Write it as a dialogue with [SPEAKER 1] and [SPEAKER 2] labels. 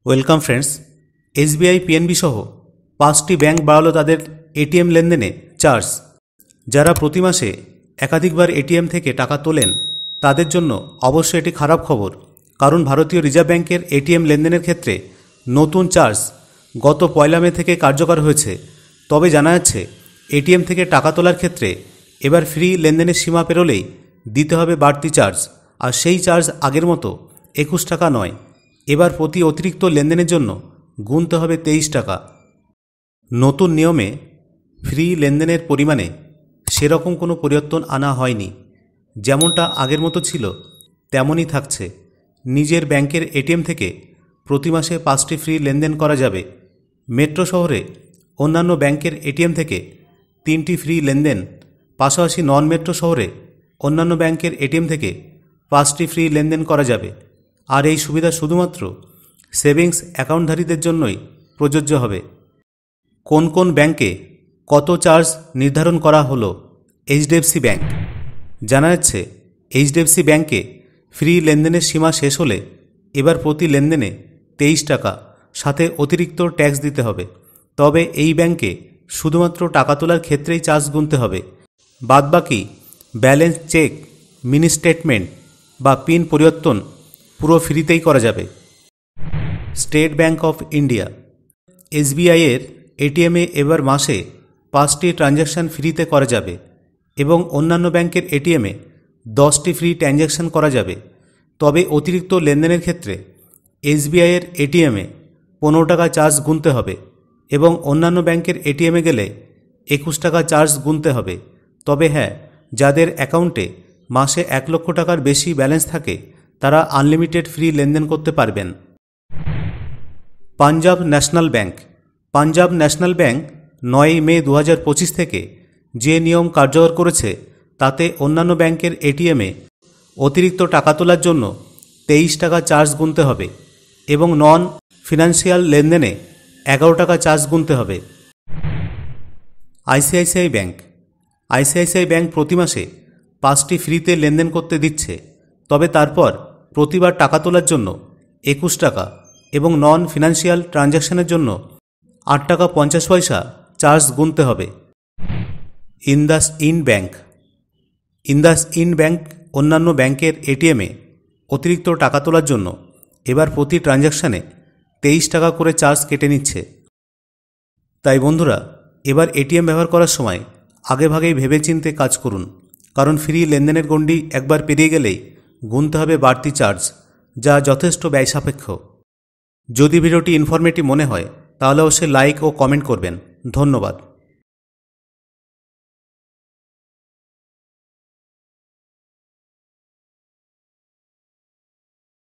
[SPEAKER 1] Welcome friends. SBI PNB সহ 5টি bank বাড়ালো তাদের এটিএম লেনদেনে চার্জ। যারা প্রতি মাসে একাধিকবার এটিএম থেকে টাকা তোলেন তাদের জন্য অবশ্যই এটি খারাপ খবর, কারণ ভারতীয় রিজার্ভ ব্যাংকের এটিএম লেনদেনের ক্ষেত্রে নতুন চার্জ গত 1 মে থেকে কার্যকর হয়েছে। তবে জানা যাচ্ছে এটিএম থেকে টাকা তোলার ক্ষেত্রে এবার ফ্রি লেনদেনের সীমা পেরোলেই দিতে হবে বাড়তি চার্জ, আর সেই চার্জ আগের মতো 21 টাকা নয়, এবার প্রতি অতিরিক্ত লেনদেনের জন্য গুনতে হবে 23 টাকা। নতুন নিয়মে ফ্রি লেনদেনের পরিমাণে সেরকম কোনো পরিবর্তন আনা হয়নি, যেমনটা আগের মতো ছিল তেমনই থাকছে। নিজের ব্যাংকের এটিএম থেকে প্রতি মাসে 5টি ফ্রি লেনদেন করা যাবে। মেট্রো শহরে অন্যান্য ব্যাংকের এটিএম থেকে 3টি ফ্রি লেনদেন, পাশাপাশি নন মেট্রো শহরে অন্যান্য ব্যাংকের এটিএম থেকে 5টি ফ্রি লেনদেন করা যাবে। আর এই সুবিধা শুধুমাত্র সেভিংস অ্যাকাউন্টধারীদের জন্যই প্রযোজ্য হবে। কোন কোন ব্যাংকে কত চার্জ নির্ধারণ করা হলো? HDFC bank. জানা যাচ্ছে এইচডিএফসি ব্যাংকে ফ্রি লেনদেনের সীমা শেষ হলে এবার প্রতি লেনদেনে 23 টাকা, সাথে অতিরিক্ত ট্যাক্স দিতে হবে। তবে এই ব্যাংকে শুধুমাত্র টাকা তোলার ক্ষেত্রেই চার্জ গুনতে হবে, বাদবাকি ব্যালেন্স চেক, মিনি স্টেটমেন্ট বা পিন পরিবর্তন পুরো ফ্রিতেই করা যাবে। State Bank of India. এসবিআইয়ের এটিএমে এবার মাসে 5টি ট্রানজ্যাকশান ফ্রিতে করা যাবে এবং অন্যান্য ব্যাংকের এটিএমে 10টি ফ্রি ট্রানজ্যাকশান করা যাবে। তবে অতিরিক্ত লেনদেনের ক্ষেত্রে এসবিআইয়ের এটিএমে 15 টাকা চার্জ গুনতে হবে এবং অন্যান্য ব্যাংকের এটিএমে গেলে 21 টাকা চার্জ গুনতে হবে। তবে হ্যাঁ, যাদের অ্যাকাউন্টে মাসে 1 লক্ষ টাকার বেশি ব্যালেন্স থাকে তারা আনলিমিটেড ফ্রি লেনদেন করতে পারবেন। Punjab national bank. Punjab national bank 9 মে 2025 থেকে যে নিয়ম কার্যকর করেছে তাতে অন্যান্য ব্যাংকের এটিএমে অতিরিক্ত টাকা তোলার জন্য 23 টাকা চার্জ গুনতে হবে এবং নন ফিনান্সিয়াল লেনদেনে 11 টাকা চার্জ গুনতে হবে। ICICI bank. আইসিআইসিআই ব্যাংক প্রতি মাসে 5টি ফ্রিতে লেনদেন করতে দিচ্ছে, তবে তারপর প্রতিবার টাকা তোলার জন্য 21 টাকা এবং নন ফিনান্সিয়াল ট্রানজ্যাকশানের জন্য 8 টাকা 50 পয়সা চার্জ গুনতে হবে। IndusInd bank. ইন্দাসইন্ড ব্যাংক অন্যান্য ব্যাংকের এটিএমে অতিরিক্ত টাকা তোলার জন্য এবার প্রতি ট্রানজ্যাকশানে 23 টাকা করে চার্জ কেটে নিচ্ছে। তাই বন্ধুরা, এবার এটিএম ব্যবহার করার সময় আগেভাগেই ভেবেচিন্তে কাজ করুন, কারণ ফ্রি লেনদেনের গণ্ডি একবার পেরিয়ে গেলেই গুনতে হবে বাড়তি চার্জ, যা যথেষ্ট ব্যয়সাপেক্ষ। যদি ভিডিওটি ইনফরমেটিভ মনে হয় তাহলে অবশ্যই লাইক ও কমেন্ট করবেন। ধন্যবাদ।